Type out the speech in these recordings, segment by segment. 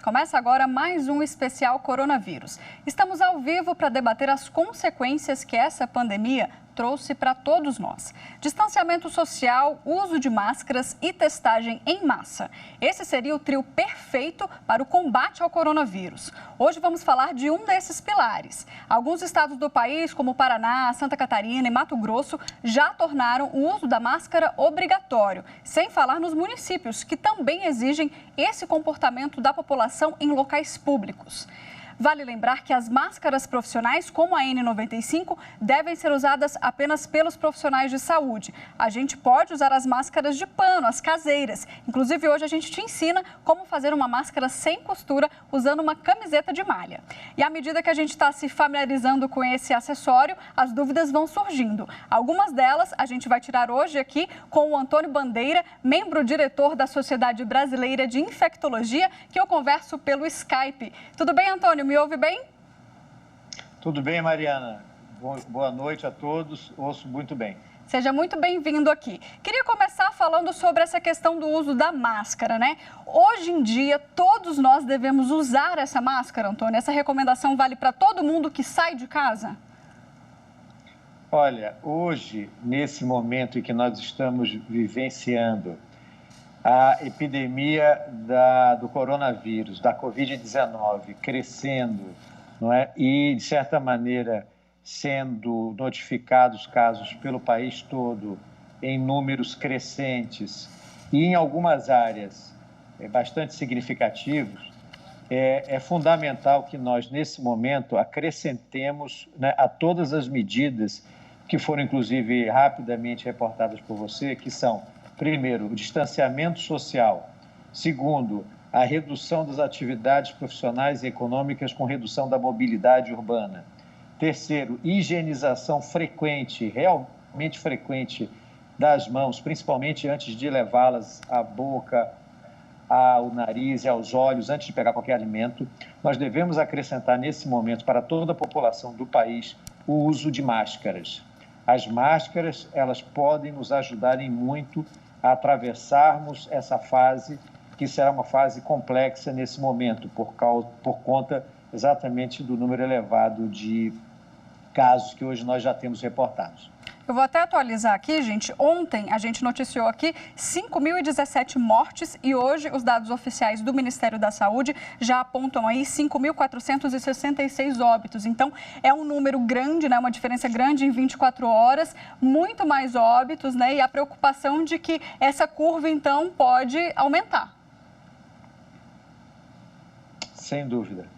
Começa agora mais um especial coronavírus. Estamos ao vivo para debater as consequências que essa pandemia trouxe para todos nós. Distanciamento social, uso de máscaras e testagem em massa. Esse seria o trio perfeito para o combate ao coronavírus. Hoje vamos falar de um desses pilares. Alguns estados do país, como Paraná, Santa Catarina e Mato Grosso, já tornaram o uso da máscara obrigatório, sem falar nos municípios, que também exigem esse comportamento da população em locais públicos. Vale lembrar que as máscaras profissionais, como a N95, devem ser usadas apenas pelos profissionais de saúde. A gente pode usar as máscaras de pano, as caseiras. Inclusive, hoje a gente te ensina como fazer uma máscara sem costura usando uma camiseta de malha. E à medida que a gente está se familiarizando com esse acessório, as dúvidas vão surgindo. Algumas delas a gente vai tirar hoje aqui com o Antônio Bandeira, membro-diretor da Sociedade Brasileira de Infectologia, que eu converso pelo Skype. Tudo bem, Antônio? Me ouve bem? Tudo bem, Mariana. Boa noite a todos. Ouço muito bem. Seja muito bem-vindo aqui. Queria começar falando sobre essa questão do uso da máscara, né? Hoje em dia, todos nós devemos usar essa máscara, Antônio? Essa recomendação vale para todo mundo que sai de casa? Olha, hoje, nesse momento em que nós estamos vivenciando a epidemia do coronavírus, da Covid-19, crescendo, não é? E, de certa maneira, sendo notificados casos pelo país todo em números crescentes e em algumas áreas bastante significativos, é fundamental que nós, nesse momento, acrescentemos, né, a todas as medidas que foram, inclusive, rapidamente reportadas por você, que são: primeiro, o distanciamento social. Segundo, a redução das atividades profissionais e econômicas com redução da mobilidade urbana. Terceiro, higienização frequente, realmente frequente, das mãos, principalmente antes de levá-las à boca, ao nariz e aos olhos, antes de pegar qualquer alimento. Nós devemos acrescentar, nesse momento, para toda a população do país, o uso de máscaras. As máscaras, elas podem nos ajudar em muito a atravessarmos essa fase, que será uma fase complexa nesse momento, por conta exatamente do número elevado de casos que hoje nós já temos reportados. Eu vou até atualizar aqui, gente. Ontem a gente noticiou aqui 5.017 mortes e hoje os dados oficiais do Ministério da Saúde já apontam aí 5.466 óbitos. Então, é um número grande, né? Uma diferença grande em 24 horas, muito mais óbitos, né? E a preocupação de que essa curva, então, pode aumentar. Sem dúvida.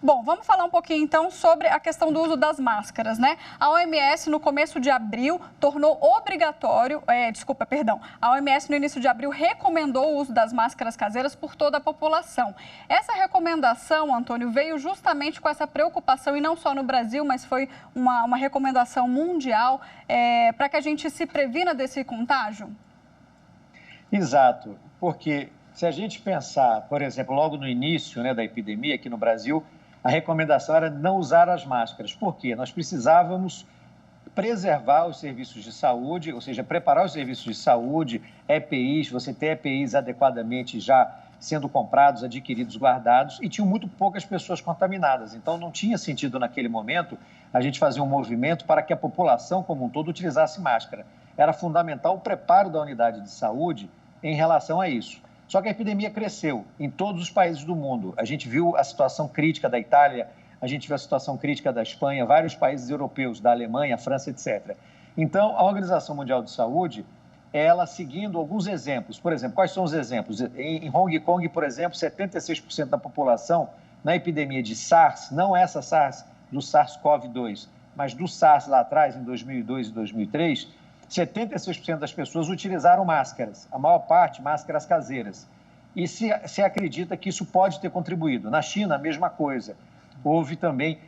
Bom, vamos falar um pouquinho então sobre a questão do uso das máscaras, né? A OMS no começo de abril tornou obrigatório, a OMS no início de abril recomendou o uso das máscaras caseiras por toda a população. Essa recomendação, Antônio, veio justamente com essa preocupação, e não só no Brasil, mas foi uma recomendação mundial para que a gente se previna desse contágio? Exato, porque se a gente pensar, por exemplo, logo no início, né, da epidemia aqui no Brasil, a recomendação era não usar as máscaras. Por quê? Nós precisávamos preservar os serviços de saúde, ou seja, preparar os serviços de saúde, EPIs, você ter EPIs adequadamente já sendo comprados, adquiridos, guardados, e tinham muito poucas pessoas contaminadas. Então, não tinha sentido, naquele momento, a gente fazer um movimento para que a população como um todo utilizasse máscara. Era fundamental o preparo da unidade de saúde em relação a isso. Só que a epidemia cresceu em todos os países do mundo. A gente viu a situação crítica da Itália, a gente viu a situação crítica da Espanha, vários países europeus, da Alemanha, França, etc. Então, a Organização Mundial de Saúde, ela seguindo alguns exemplos. Por exemplo, quais são os exemplos? Em Hong Kong, por exemplo, 76% da população na epidemia de SARS, não essa SARS do SARS-CoV-2, mas do SARS lá atrás, em 2002 e 2003, 76% das pessoas utilizaram máscaras, a maior parte máscaras caseiras. E se acredita que isso pode ter contribuído. Na China, a mesma coisa. Houve também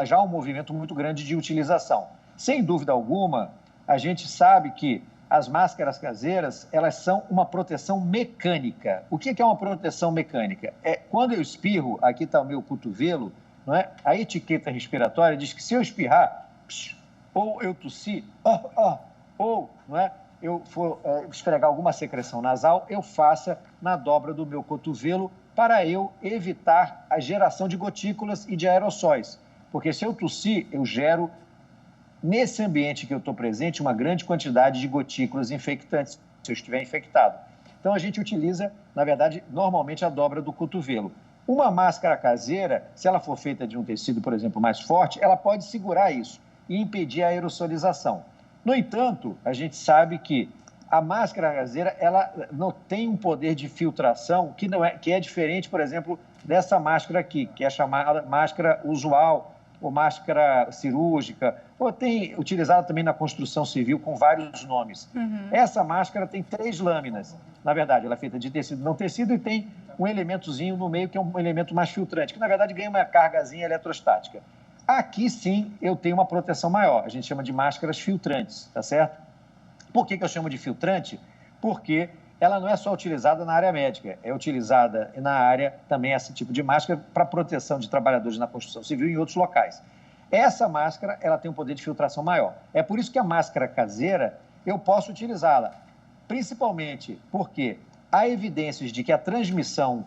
já um movimento muito grande de utilização. Sem dúvida alguma, a gente sabe que as máscaras caseiras, elas são uma proteção mecânica. O que é uma proteção mecânica? Quando eu espirro, aqui está o meu cotovelo, não é? A etiqueta respiratória diz que se eu espirrar, ou eu tossir, ou não é? eu for esfregar alguma secreção nasal, eu faça na dobra do meu cotovelo para eu evitar a geração de gotículas e de aerossóis. Porque se eu tossir, eu gero, nesse ambiente que eu estou presente, uma grande quantidade de gotículas infectantes, se eu estiver infectado. Então, a gente utiliza, na verdade, normalmente a dobra do cotovelo. Uma máscara caseira, se ela for feita de um tecido, por exemplo, mais forte, ela pode segurar isso e impedir a aerosolização. No entanto, a gente sabe que a máscara caseira, ela não tem um poder de filtração que é diferente, por exemplo, dessa máscara aqui, que é chamada máscara usual ou máscara cirúrgica, ou tem utilizada também na construção civil com vários nomes. Essa máscara tem 3 lâminas. Na verdade, ela é feita de tecido não tecido e tem um elementozinho no meio que é um elemento mais filtrante, que na verdade ganha uma cargazinha eletrostática. Aqui sim eu tenho uma proteção maior, a gente chama de máscaras filtrantes, tá certo? Por que eu chamo de filtrante? Porque ela não é só utilizada na área médica, é utilizada na área também esse tipo de máscara para proteção de trabalhadores na construção civil e em outros locais. Essa máscara, ela tem um poder de filtração maior. É por isso que a máscara caseira, eu posso utilizá-la, principalmente porque há evidências de que a transmissão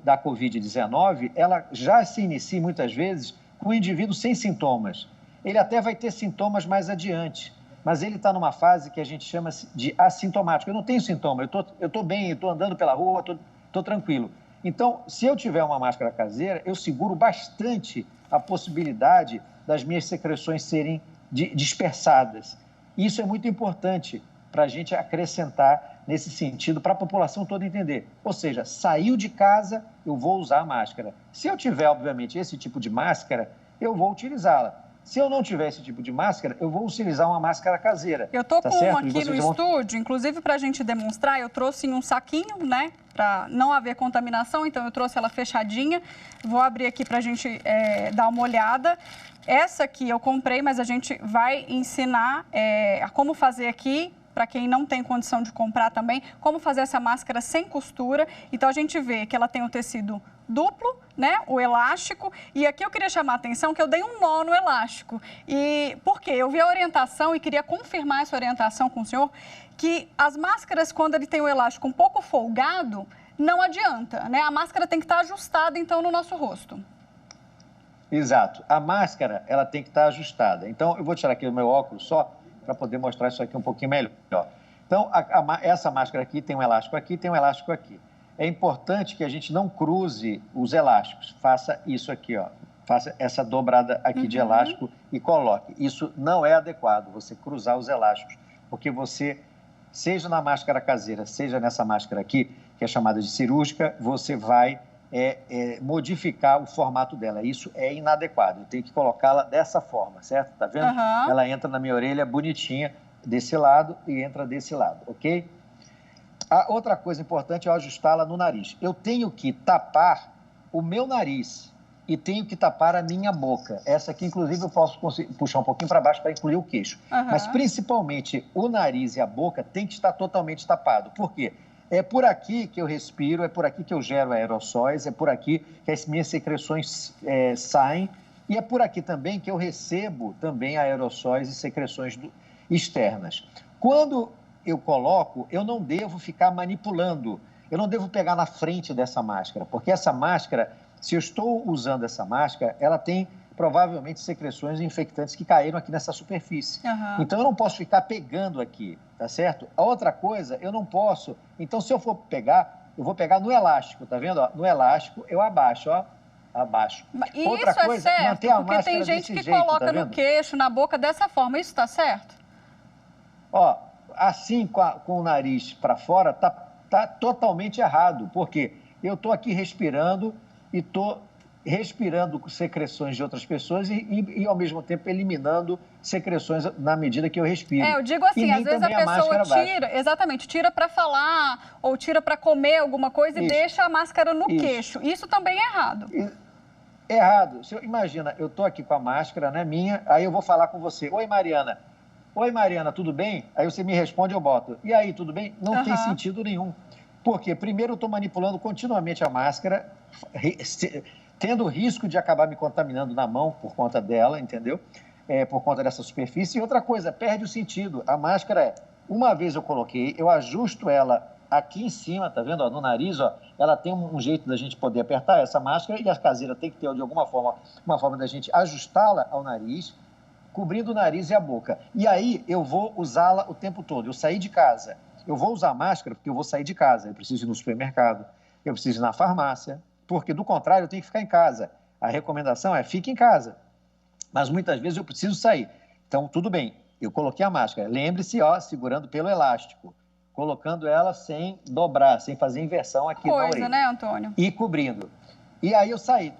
da Covid-19, ela já se inicia muitas vezes com o indivíduo sem sintomas. Ele até vai ter sintomas mais adiante, mas ele está numa fase que a gente chama de assintomático. Eu não tenho sintoma, eu estou bem, eu estou andando pela rua, estou tranquilo. Então, se eu tiver uma máscara caseira, eu seguro bastante a possibilidade das minhas secreções serem dispersadas. Isso é muito importante para a gente acrescentar nesse sentido, para a população toda entender. Ou seja, saiu de casa, eu vou usar a máscara. Se eu tiver, obviamente, esse tipo de máscara, eu vou utilizá-la. Se eu não tiver esse tipo de máscara, eu vou utilizar uma máscara caseira. Eu estou com uma aqui no estúdio, inclusive para a gente demonstrar, eu trouxe em um saquinho, né? Para não haver contaminação, então eu trouxe ela fechadinha. Vou abrir aqui para a gente dar uma olhada. Essa aqui eu comprei, mas a gente vai ensinar a como fazer aqui, para quem não tem condição de comprar também, como fazer essa máscara sem costura. Então, a gente vê que ela tem o tecido duplo, né, o elástico, e aqui eu queria chamar a atenção que eu dei um nó no elástico. E por quê? Eu vi a orientação e queria confirmar essa orientação com o senhor, que as máscaras, quando ele tem o elástico um pouco folgado, não adianta, né? A máscara tem que estar ajustada, então, no nosso rosto. Exato. A máscara, ela tem que estar ajustada. Então, eu vou tirar aqui o meu óculos só, para poder mostrar isso aqui um pouquinho melhor. Então, essa máscara aqui tem um elástico aqui, tem um elástico aqui. É importante que a gente não cruze os elásticos. Faça isso aqui, ó. Faça essa dobrada aqui de elástico e coloque. Isso não é adequado, você cruzar os elásticos, porque você, seja na máscara caseira, seja nessa máscara aqui, que é chamada de cirúrgica, você vai modificar o formato dela. Isso é inadequado. Eu tenho que colocá-la dessa forma, certo? Tá vendo? Ela entra na minha orelha bonitinha desse lado e entra desse lado, ok? A outra coisa importante é ajustá-la no nariz. Eu tenho que tapar o meu nariz e tenho que tapar a minha boca. Essa aqui, inclusive, eu posso puxar um pouquinho para baixo para incluir o queixo. Mas, principalmente, o nariz e a boca tem que estar totalmente tapado. Por quê? É por aqui que eu respiro, é por aqui que eu gero aerossóis, é por aqui que as minhas secreções saem e é por aqui também que eu recebo também aerossóis e secreções externas. Quando eu coloco, eu não devo ficar manipulando, eu não devo pegar na frente dessa máscara, porque essa máscara, se eu estou usando essa máscara, ela tem provavelmente secreções infectantes que caíram aqui nessa superfície. Então, eu não posso ficar pegando aqui, tá certo? A outra coisa, eu não posso... Então, se eu for pegar, eu vou pegar no elástico, tá vendo? Ó, no elástico, eu abaixo, ó. Abaixo. E outra isso coisa, é certo, manter a porque tem gente que jeito, coloca no queixo, na boca, dessa forma. Isso tá certo? Ó, assim com o nariz para fora, tá totalmente errado. Por quê? Eu tô aqui respirando e tô respirando secreções de outras pessoas e ao mesmo tempo eliminando secreções na medida que eu respiro. Eu digo assim, às vezes a pessoa tira, exatamente, tira para falar ou tira para comer alguma coisa e deixa a máscara no queixo. Isso também é errado. Errado. Imagina, eu estou aqui com a máscara, né, minha, aí eu vou falar com você. Oi, Mariana. Oi, Mariana, tudo bem? Aí você me responde, eu boto. E aí, tudo bem? Não tem sentido nenhum. Por quê? Primeiro, eu estou manipulando continuamente a máscara, tendo o risco de acabar me contaminando na mão por conta dela, entendeu? Por conta dessa superfície. E outra coisa, perde o sentido. A máscara Uma vez eu coloquei, eu ajusto ela aqui em cima, tá vendo? Ó, no nariz, ó, ela tem um jeito da gente poder apertar essa máscara e a caseira tem que ter, de alguma forma, uma forma da gente ajustá-la ao nariz, cobrindo o nariz e a boca. E aí eu vou usá-la o tempo todo. Eu saí de casa, eu vou usar máscara porque eu vou sair de casa. Eu preciso ir no supermercado, eu preciso ir na farmácia, porque do contrário eu tenho que ficar em casa. A recomendação é fique em casa. Mas muitas vezes eu preciso sair. Então, tudo bem, eu coloquei a máscara. Lembre-se, ó, segurando pelo elástico, colocando ela sem dobrar, sem fazer inversão aqui na orelha. Coisa, né, Antônio? E cobrindo. E aí eu saí,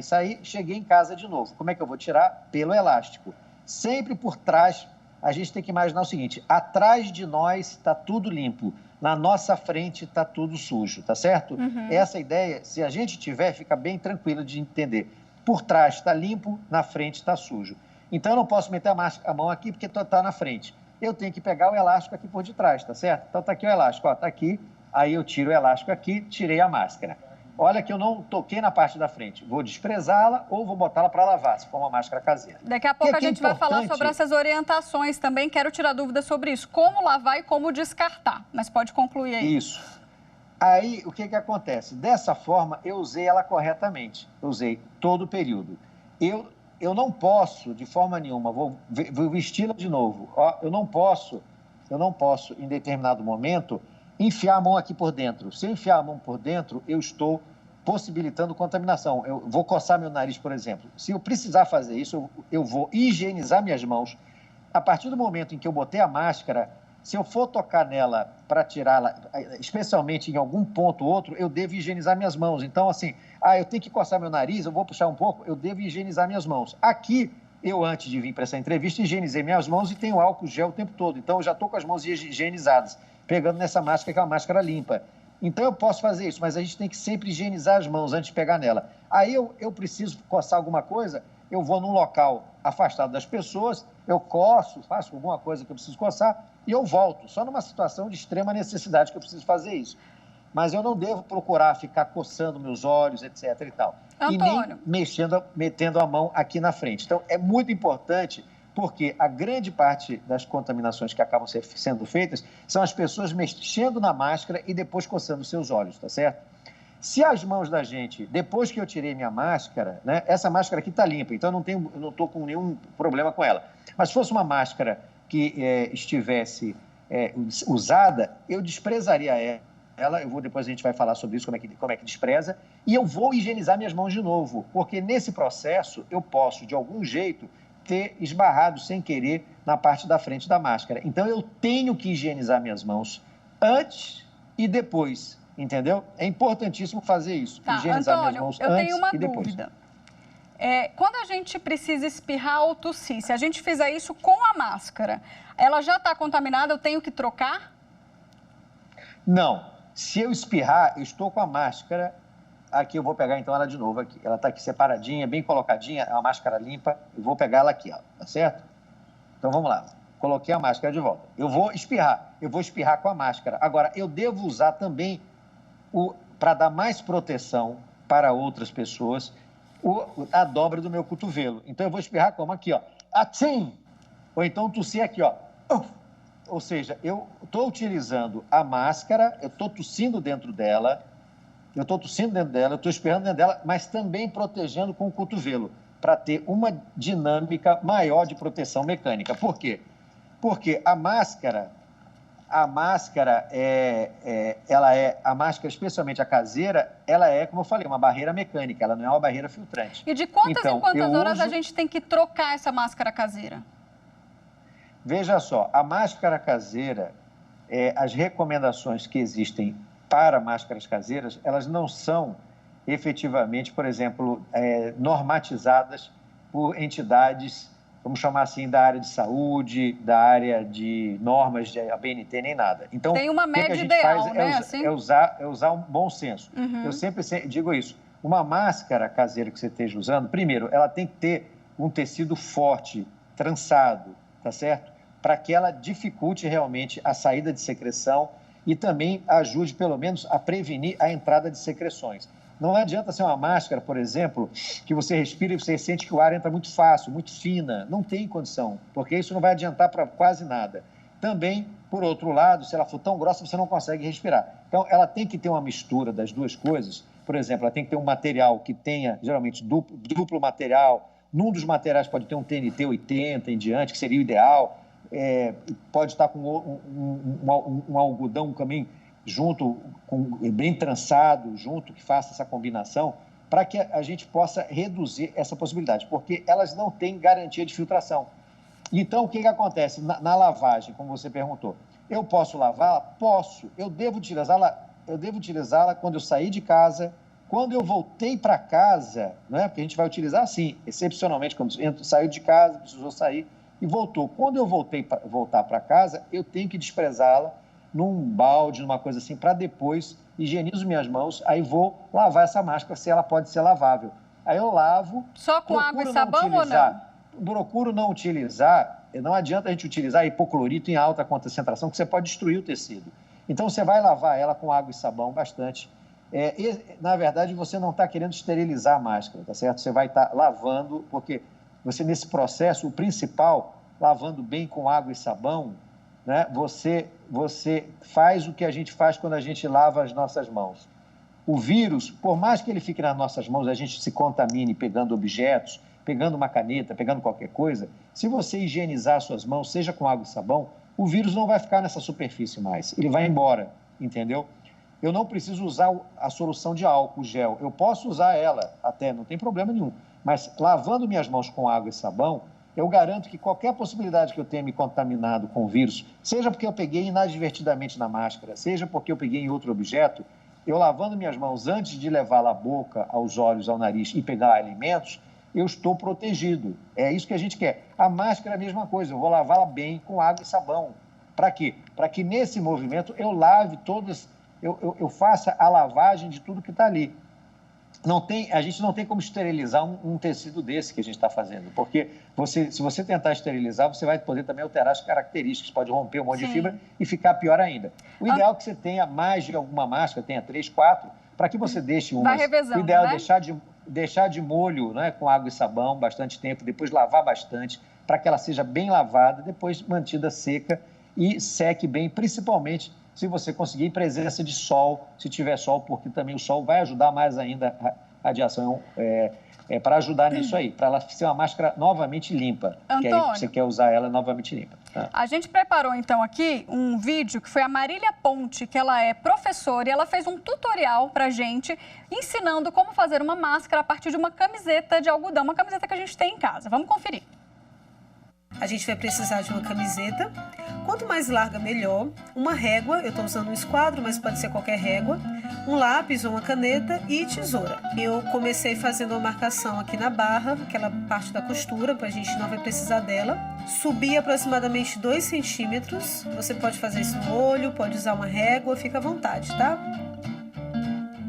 saí, cheguei em casa de novo. Como é que eu vou tirar? Pelo elástico. Sempre por trás, a gente tem que imaginar o seguinte, atrás de nós está tudo limpo, na nossa frente está tudo sujo, tá certo? Essa ideia, se a gente tiver, fica bem tranquilo de entender. Por trás está limpo, na frente está sujo. Então eu não posso meter a mão aqui porque está na frente. Eu tenho que pegar o elástico aqui por detrás, tá certo? Então está aqui o elástico, ó, está aqui, aí eu tiro o elástico aqui, tirei a máscara. Olha que eu não toquei na parte da frente. Vou desprezá-la ou vou botá-la para lavar, se for uma máscara caseira. Daqui a pouco a gente vai falar sobre essas orientações também. Quero tirar dúvidas sobre isso. Como lavar e como descartar. Mas pode concluir aí. Isso. Aí, o que acontece? Dessa forma, eu usei ela corretamente. Eu usei todo o período. Eu não posso, de forma nenhuma, vou vesti-la de novo. Ó, eu não posso, em determinado momento, enfiar a mão aqui por dentro. Se eu enfiar a mão por dentro, eu estou possibilitando contaminação. Eu vou coçar meu nariz, por exemplo. Se eu precisar fazer isso, eu vou higienizar minhas mãos. A partir do momento em que eu botei a máscara, se eu for tocar nela para tirá-la, especialmente em algum ponto ou outro, eu devo higienizar minhas mãos. Então, assim, eu tenho que coçar meu nariz, eu vou puxar um pouco, eu devo higienizar minhas mãos. Aqui, eu, antes de vir para essa entrevista, higienizei minhas mãos e tenho álcool gel o tempo todo. Então, eu já estou com as mãos higienizadas, pegando nessa máscara, que é uma máscara limpa. Então, eu posso fazer isso, mas a gente tem que sempre higienizar as mãos antes de pegar nela. Aí, eu preciso coçar alguma coisa, eu vou num local afastado das pessoas, eu coço, faço alguma coisa que eu preciso coçar e eu volto, só numa situação de extrema necessidade que eu preciso fazer isso. Mas eu não devo procurar ficar coçando meus olhos, etc. e tal. Antônio. E nem metendo a mão aqui na frente. Então, é muito importante, porque a grande parte das contaminações que acabam sendo feitas são as pessoas mexendo na máscara e depois coçando seus olhos, tá certo? Se as mãos da gente, depois que eu tirei minha máscara, né, essa máscara aqui está limpa, então eu não estou com nenhum problema com ela. Mas se fosse uma máscara que estivesse usada, eu desprezaria ela. Depois a gente vai falar sobre isso, como é que despreza, e eu vou higienizar minhas mãos de novo, porque nesse processo eu posso, de algum jeito, ter esbarrado sem querer na parte da frente da máscara. Então eu tenho que higienizar minhas mãos antes e depois. Entendeu? É importantíssimo fazer isso. Tá, higienizar Antônio, minhas mãos eu antes tenho uma e depois. dúvida. Quando a gente precisa espirrar ou tossir, se a gente fizer isso com a máscara, ela já está contaminada, eu tenho que trocar? Não. Se eu espirrar, eu estou com a máscara. Aqui eu vou pegar então ela de novo aqui. Ela está aqui separadinha, bem colocadinha, é uma máscara limpa. Eu vou pegar ela aqui, ó, tá certo? Então vamos lá. Coloquei a máscara de volta. Eu vou espirrar com a máscara. Agora, eu devo usar também, para dar mais proteção para outras pessoas, a dobra do meu cotovelo. Então, eu vou espirrar como? Aqui, ó. Atchim! Ou então tossir aqui, ó. Ou seja, eu estou utilizando a máscara, eu estou tossindo dentro dela, eu estou espirrando dentro dela, mas também protegendo com o cotovelo, para ter uma dinâmica maior de proteção mecânica. Por quê? Porque a máscara, especialmente a caseira, ela é, como eu falei, uma barreira mecânica, ela não é uma barreira filtrante. E de quantas em quantas horas a gente tem que trocar essa máscara caseira? Veja só, a máscara caseira, as recomendações que existem para máscaras caseiras, elas não são efetivamente, por exemplo, normatizadas por entidades, vamos chamar assim, da área de saúde, da área de normas de ABNT, nem nada. Então, tem uma média o que a gente ideal, faz né? Assim? é usar um bom senso. Eu sempre digo isso. Uma máscara caseira que você esteja usando, primeiro, ela tem que ter um tecido forte, trançado, tá certo? Para que ela dificulte realmente a saída de secreção e também ajude, pelo menos, a prevenir a entrada de secreções. Não adianta ser uma máscara, por exemplo, que você respira e você sente que o ar entra muito fácil, muito fina. Não tem condição, porque isso não vai adiantar para quase nada. Também, por outro lado, se ela for tão grossa, você não consegue respirar. Então, ela tem que ter uma mistura das duas coisas. Por exemplo, ela tem que ter um material que tenha, geralmente, duplo material. Num dos materiais pode ter um TNT 80 em diante, que seria o ideal. Pode estar com um algodão também junto, bem trançado, junto, que faça essa combinação, para que a gente possa reduzir essa possibilidade, porque elas não têm garantia de filtração. Então, o que acontece? Na lavagem, como você perguntou, eu posso lavá-la? Posso. Eu devo utilizá-la quando eu sair de casa, quando eu voltei para casa, né? Porque a gente vai utilizar assim, excepcionalmente, quando saiu de casa, precisou sair e voltou. Quando eu voltar para casa, eu tenho que desprezá-la num balde, numa coisa assim, para depois higienizo minhas mãos, aí vou lavar essa máscara, se ela pode ser lavável. Aí eu lavo... Só com água e sabão ou não? Procuro não utilizar, não adianta a gente utilizar hipoclorito em alta concentração, que você pode destruir o tecido. Então, você vai lavar ela com água e sabão bastante. Na verdade, você não está querendo esterilizar a máscara, tá certo? Você vai estar lavando, porque você, nesse processo, o principal, lavando bem com água e sabão, né, você faz o que a gente faz quando a gente lava as nossas mãos. O vírus, por mais que ele fique nas nossas mãos, a gente se contamine pegando objetos, pegando uma caneta, pegando qualquer coisa, se você higienizar suas mãos, seja com água e sabão, o vírus não vai ficar nessa superfície mais, ele vai embora, entendeu? Eu não preciso usar a solução de álcool gel, eu posso usar ela até, não tem problema nenhum, mas lavando minhas mãos com água e sabão, eu garanto que qualquer possibilidade que eu tenha me contaminado com o vírus, seja porque eu peguei inadvertidamente na máscara, seja porque eu peguei em outro objeto, eu lavando minhas mãos antes de levá-la à boca, aos olhos, ao nariz e pegar alimentos, eu estou protegido. É isso que a gente quer. A máscara é a mesma coisa, eu vou lavá-la bem com água e sabão. Para quê? Para que nesse movimento eu lave todas, eu faça a lavagem de tudo que está ali. A gente não tem como esterilizar um tecido desse que a gente está fazendo, porque se você tentar esterilizar, você vai poder também alterar as características, pode romper um monte de fibra e ficar pior ainda. O ideal é que você tenha mais de alguma máscara, tenha 3, 4, para que você deixe uma. O ideal é deixar de molho, né, com água e sabão bastante tempo, depois lavar bastante, para que ela seja bem lavada, depois mantida seca e seque bem, principalmente se você conseguir em presença de sol, se tiver sol, porque também o sol vai ajudar mais ainda a radiação, para ajudar nisso aí, para ela ser uma máscara novamente limpa, Antônio, que aí você quer usar ela novamente limpa. A gente preparou, então, aqui um vídeo que foi a Marília Ponte, que ela é professora, e ela fez um tutorial para a gente, ensinando como fazer uma máscara a partir de uma camiseta de algodão, uma camiseta que a gente tem em casa. Vamos conferir. A gente vai precisar de uma camiseta, quanto mais larga, melhor. Uma régua, eu estou usando um esquadro, mas pode ser qualquer régua. Um lápis ou uma caneta e tesoura. Eu comecei fazendo uma marcação aqui na barra, aquela parte da costura, a gente não vai precisar dela. Subi aproximadamente 2 centímetros. Você pode fazer isso no olho, pode usar uma régua, fica à vontade, tá?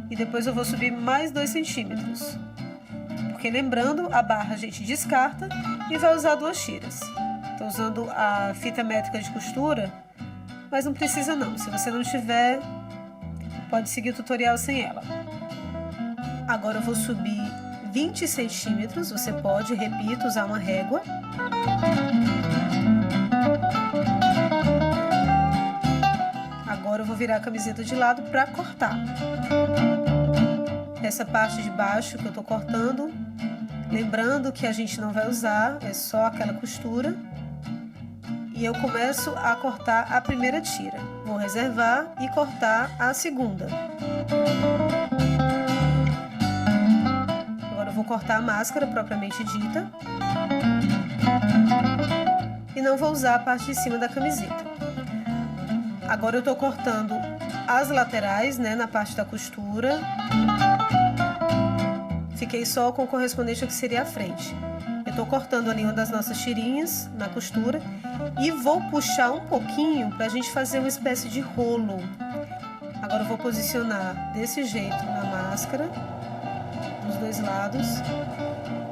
E depois eu vou subir mais 2 centímetros. Porque lembrando, a barra a gente descarta e vai usar 2 tiras. Estou usando a fita métrica de costura, mas não precisa não. Se você não tiver, pode seguir o tutorial sem ela. Agora eu vou subir 20 centímetros, você pode, repito, usar uma régua. Agora eu vou virar a camiseta de lado para cortar. Essa parte de baixo que eu estou cortando, lembrando que a gente não vai usar, é só aquela costura. E eu começo a cortar a primeira tira. Vou reservar e cortar a segunda. Agora eu vou cortar a máscara propriamente dita. E não vou usar a parte de cima da camiseta. Agora eu estou cortando as laterais, né, na parte da costura. Fiquei só com o correspondente ao que seria a frente. Eu estou cortando ali uma das nossas tirinhas na costura e vou puxar um pouquinho para a gente fazer uma espécie de rolo. Agora eu vou posicionar desse jeito na máscara, dos 2 lados,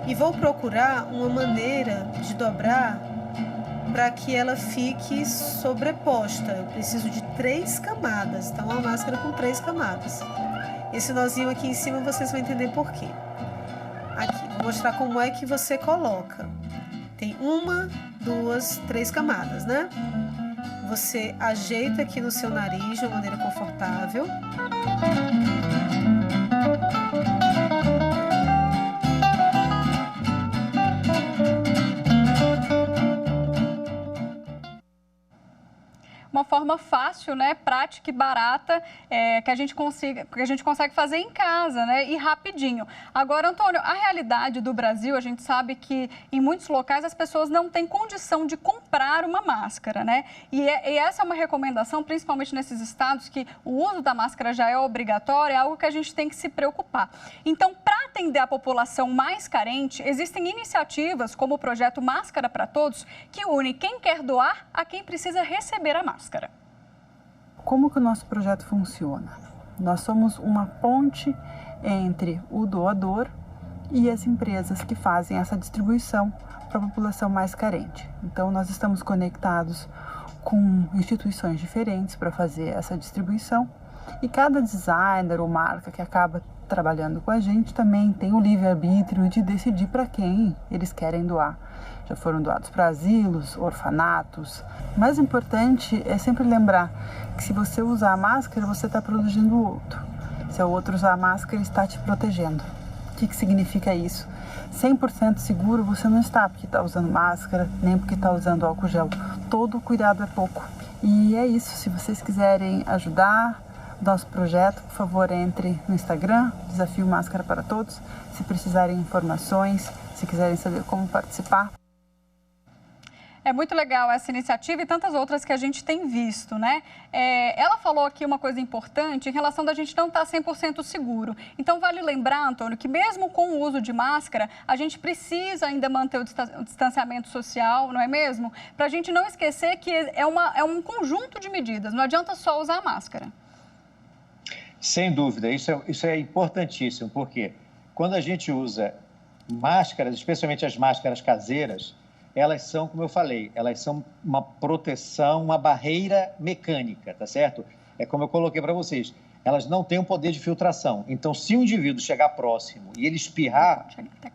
e vou procurar uma maneira de dobrar para que ela fique sobreposta. Eu preciso de 3 camadas, então uma máscara com 3 camadas. Esse nozinho aqui em cima vocês vão entender por quê. Aqui, vou mostrar como é que você coloca. Tem 1, 2, 3 camadas, né? Você ajeita aqui no seu nariz de uma maneira confortável. Uma forma fácil, né, prática e barata, que a gente consegue fazer em casa, né, e rapidinho. Agora, Antônio, a realidade do Brasil, a gente sabe que em muitos locais as pessoas não têm condição de comprar uma máscara, né? E essa é uma recomendação, principalmente nesses estados que o uso da máscara já é obrigatório, é algo que a gente tem que se preocupar. Então, para atender a população mais carente, existem iniciativas como o projeto Máscara para Todos, que une quem quer doar a quem precisa receber a máscara. Como que o nosso projeto funciona? Nós somos uma ponte entre o doador e as empresas que fazem essa distribuição para a população mais carente. Então, nós estamos conectados com instituições diferentes para fazer essa distribuição e cada designer ou marca que acaba trabalhando com a gente também tem o livre-arbítrio de decidir para quem eles querem doar. Já foram doados para asilos, orfanatos. O mais importante é sempre lembrar que se você usar a máscara, você está protegendo o outro. Se o outro usar a máscara, ele está te protegendo. O que significa isso? 100% seguro você não está porque está usando máscara, nem porque está usando álcool gel. Todo cuidado é pouco. E é isso, se vocês quiserem ajudar nosso projeto, por favor, entre no Instagram, Desafio Máscara para Todos. Se precisarem informações, se quiserem saber como participar. É muito legal essa iniciativa e tantas outras que a gente tem visto, né? Ela falou aqui uma coisa importante em relação da gente não estar 100% seguro. Então, vale lembrar, Antônio, que mesmo com o uso de máscara, a gente precisa ainda manter o distanciamento social, não é mesmo? Para a gente não esquecer que é um conjunto de medidas, não adianta só usar a máscara. Sem dúvida, isso é importantíssimo, porque quando a gente usa máscaras, especialmente as máscaras caseiras, elas são, como eu falei, elas são uma proteção, uma barreira mecânica, tá certo? É como eu coloquei para vocês, elas não têm um poder de filtração. Então, se um indivíduo chegar próximo e ele espirrar,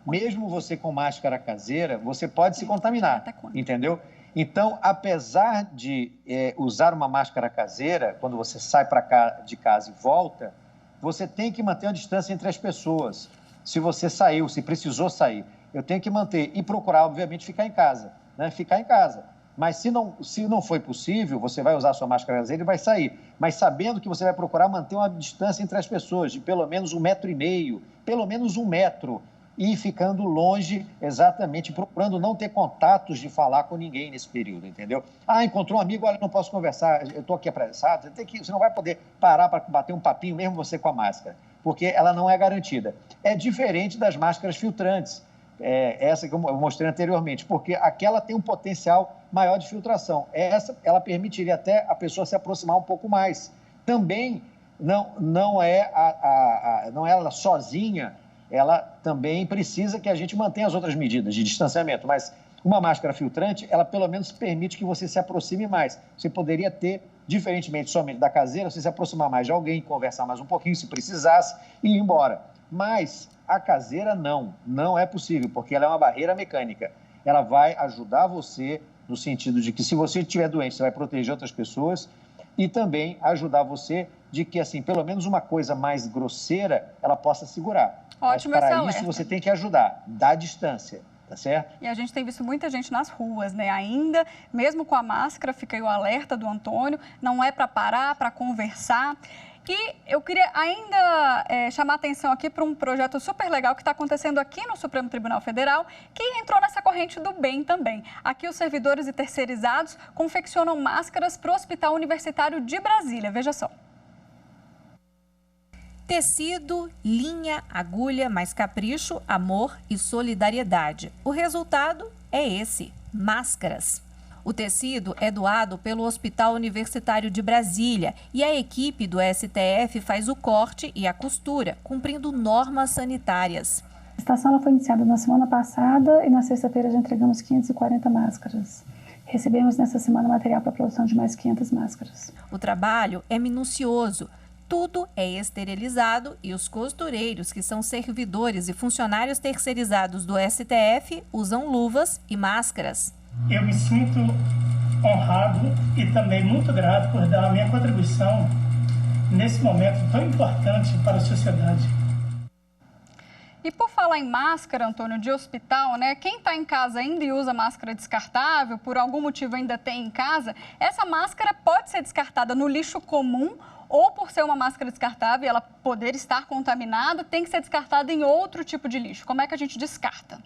mesmo você com máscara caseira, você pode se contaminar, entendeu? Então, apesar de usar uma máscara caseira, quando você sai de casa e volta, você tem que manter uma distância entre as pessoas. Se você saiu, se precisou sair, eu tenho que manter e procurar, obviamente, ficar em casa, né? Ficar em casa. Mas se não foi possível, você vai usar a sua máscara caseira e vai sair. Mas sabendo que você vai procurar manter uma distância entre as pessoas, de pelo menos 1,5 metro, pelo menos 1 metro, e ficando longe, exatamente, procurando não ter contatos de falar com ninguém nesse período, entendeu? Encontrou um amigo, olha, não posso conversar, eu estou aqui apressado, você não vai poder parar para bater um papinho, mesmo você com a máscara, porque ela não é garantida. É diferente das máscaras filtrantes, essa que eu mostrei anteriormente, porque aquela tem um potencial maior de filtração. Essa, ela permitiria até a pessoa se aproximar um pouco mais. Também não é ela sozinha, ela também precisa que a gente mantenha as outras medidas de distanciamento, mas uma máscara filtrante, ela pelo menos permite que você se aproxime mais. Você poderia ter, diferentemente somente da caseira, você se aproximar mais de alguém, conversar mais um pouquinho se precisasse e ir embora. Mas a caseira não é possível, porque ela é uma barreira mecânica. Ela vai ajudar você no sentido de que se você estiver doente, você vai proteger outras pessoas e também ajudar você de que, assim, pelo menos uma coisa mais grosseira, ela possa segurar. Ótimo. Mas para isso você tem que ajudar, dar distância, tá certo? E a gente tem visto muita gente nas ruas, né? Ainda, mesmo com a máscara, fica aí o alerta do Antônio, não é para parar, para conversar. E eu queria ainda chamar a atenção aqui para um projeto super legal que está acontecendo aqui no Supremo Tribunal Federal, que entrou nessa corrente do bem também. Aqui os servidores e terceirizados confeccionam máscaras para o Hospital Universitário de Brasília. Veja só. Tecido, linha, agulha, mais capricho, amor e solidariedade. O resultado é esse: máscaras. O tecido é doado pelo Hospital Universitário de Brasília e a equipe do STF faz o corte e a costura, cumprindo normas sanitárias. A estação foi iniciada na semana passada e na sexta-feira já entregamos 540 máscaras. Recebemos nessa semana material para a produção de mais 500 máscaras. O trabalho é minucioso. Tudo é esterilizado e os costureiros, que são servidores e funcionários terceirizados do STF, usam luvas e máscaras. Eu me sinto honrado e também muito grato por dar a minha contribuição nesse momento tão importante para a sociedade. E por falar em máscara, Antônio, de hospital, né? Quem está em casa ainda e usa máscara descartável, por algum motivo ainda tem em casa, essa máscara pode ser descartada no lixo comum ou por ser uma máscara descartável e ela poder estar contaminada, tem que ser descartada em outro tipo de lixo. Como é que a gente descarta?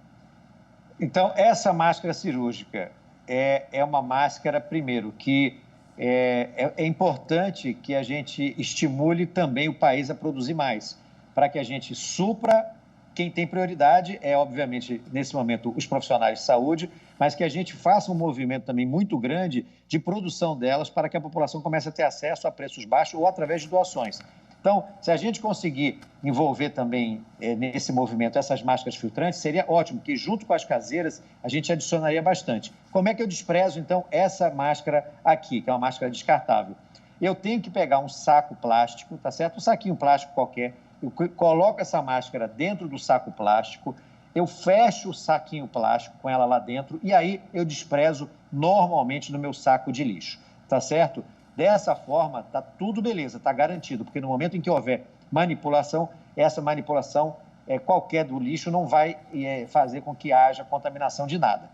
Então, essa máscara cirúrgica é uma máscara, primeiro, que é importante que a gente estimule também o país a produzir mais, para que a gente supra. Quem tem prioridade obviamente, nesse momento, os profissionais de saúde, mas que a gente faça um movimento também muito grande de produção delas para que a população comece a ter acesso a preços baixos ou através de doações. Então, se a gente conseguir envolver também nesse movimento essas máscaras filtrantes, seria ótimo, porque junto com as caseiras a gente adicionaria bastante. Como é que eu desprezo, então, essa máscara aqui, que é uma máscara descartável? Eu tenho que pegar um saco plástico, tá certo? Um saquinho plástico qualquer, eu coloco essa máscara dentro do saco plástico, eu fecho o saquinho plástico com ela lá dentro e aí eu desprezo normalmente no meu saco de lixo, tá certo? Dessa forma, tá tudo beleza, tá garantido, porque no momento em que houver manipulação, essa manipulação qualquer do lixo não vai fazer com que haja contaminação de nada.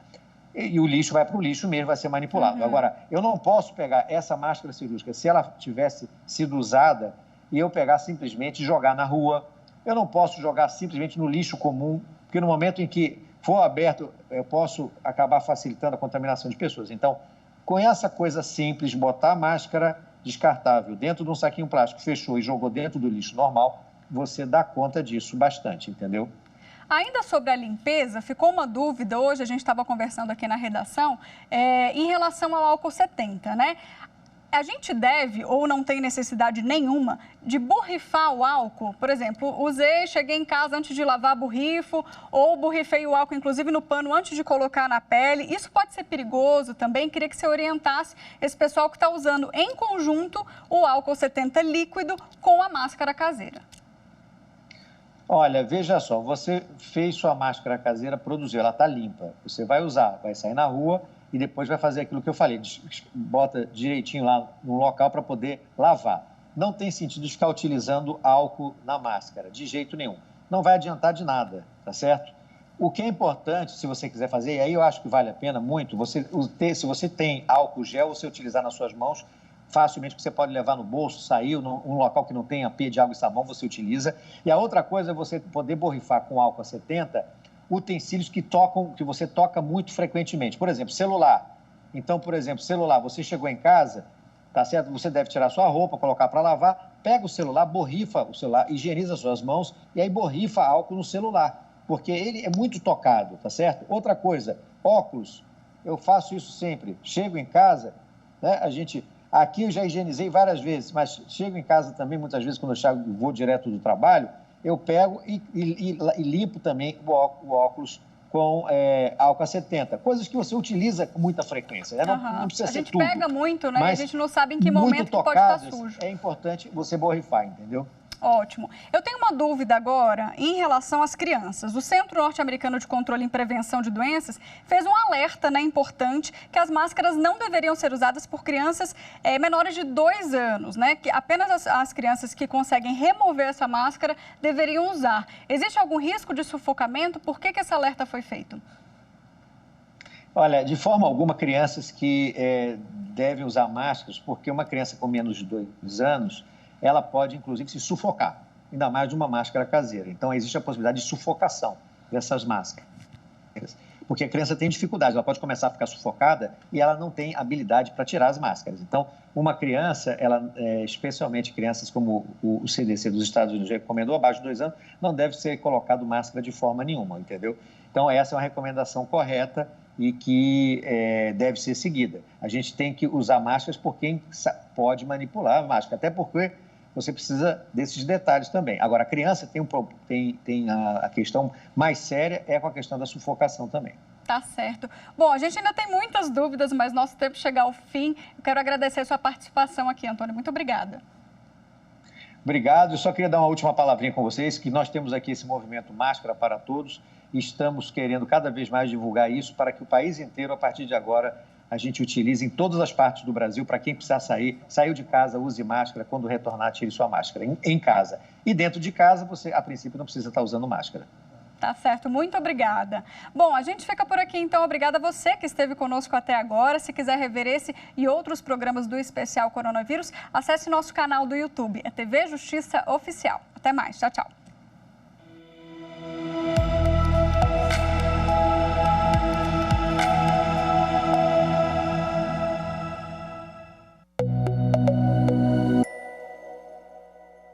E o lixo vai para o lixo mesmo, vai ser manipulado. Uhum. Agora, eu não posso pegar essa máscara cirúrgica, se ela tivesse sido usada, e eu pegar simplesmente e jogar na rua. Eu não posso jogar simplesmente no lixo comum, porque no momento em que for aberto, eu posso acabar facilitando a contaminação de pessoas. Então, com essa coisa simples, botar a máscara descartável dentro de um saquinho plástico, fechou e jogou dentro do lixo normal, você dá conta disso bastante, entendeu? Ainda sobre a limpeza, ficou uma dúvida, hoje a gente estava conversando aqui na redação, em relação ao álcool 70, né? A gente deve, ou não tem necessidade nenhuma, de borrifar o álcool? Por exemplo, cheguei em casa antes de lavar, borrifo, ou borrifei o álcool, inclusive, no pano antes de colocar na pele. Isso pode ser perigoso também? Queria que você orientasse esse pessoal que está usando em conjunto o álcool 70 líquido com a máscara caseira. Olha, veja só, você fez sua máscara caseira, produziu, ela está limpa. Você vai usar, vai sair na rua e depois vai fazer aquilo que eu falei, bota direitinho lá no local para poder lavar. Não tem sentido ficar utilizando álcool na máscara, de jeito nenhum. Não vai adiantar de nada, tá certo? O que é importante, se você quiser fazer, e aí eu acho que vale a pena muito, se você tem álcool gel, você utilizar nas suas mãos, facilmente, que você pode levar no bolso, sair num local que não tenha pé de água e sabão, você utiliza. E a outra coisa é você poder borrifar com álcool 70 utensílios que você toca muito frequentemente. Por exemplo, celular. Então, por exemplo, celular, você chegou em casa, tá certo? Você deve tirar sua roupa, colocar para lavar, pega o celular, borrifa o celular, higieniza suas mãos e aí borrifa álcool no celular, porque ele é muito tocado, tá certo? Outra coisa, óculos, eu faço isso sempre. Chego em casa, né, aqui eu já higienizei várias vezes, mas chego em casa também, muitas vezes, quando eu vou direto do trabalho, eu pego e limpo também o óculos com álcool 70. Coisas que você utiliza com muita frequência, né? Não precisa ser tudo. A gente pega muito, né? A gente não sabe em que momento que pode estar sujo. É importante você borrifar, entendeu? Ótimo. Eu tenho uma dúvida agora em relação às crianças. O Centro Norte-Americano de Controle e Prevenção de Doenças fez um alerta, né, importante, que as máscaras não deveriam ser usadas por crianças menores de 2 anos, né? Que apenas as crianças que conseguem remover essa máscara deveriam usar. Existe algum risco de sufocamento? Por que esse alerta foi feito? Olha, de forma alguma, crianças que devem usar máscaras, porque uma criança com menos de 2 anos, ela pode, inclusive, se sufocar, ainda mais de uma máscara caseira. Então, existe a possibilidade de sufocação dessas máscaras, porque a criança tem dificuldade, ela pode começar a ficar sufocada e ela não tem habilidade para tirar as máscaras. Então, uma criança, especialmente crianças como o CDC dos Estados Unidos recomendou, abaixo de 2 anos, não deve ser colocado máscara de forma nenhuma, entendeu? Então, essa é uma recomendação correta e que deve ser seguida. A gente tem que usar máscaras por quem pode manipular a máscara, até porque você precisa desses detalhes também. Agora, a criança tem a questão mais séria, com a questão da sufocação também. Tá certo. Bom, a gente ainda tem muitas dúvidas, mas nosso tempo chega ao fim. Eu quero agradecer a sua participação aqui, Antônio. Muito obrigada. Obrigado. Eu só queria dar uma última palavrinha com vocês, que nós temos aqui esse movimento Máscara para Todos e estamos querendo cada vez mais divulgar isso para que o país inteiro, a partir de agora, a gente utilize em todas as partes do Brasil. Para quem precisar sair, saiu de casa, use máscara. Quando retornar, tire sua máscara em casa. E dentro de casa, você, a princípio, não precisa estar usando máscara. Tá certo, muito obrigada. Bom, a gente fica por aqui, então. Obrigada a você que esteve conosco até agora. Se quiser rever esse e outros programas do Especial Coronavírus, acesse nosso canal do YouTube, é TV Justiça Oficial. Até mais, tchau, tchau.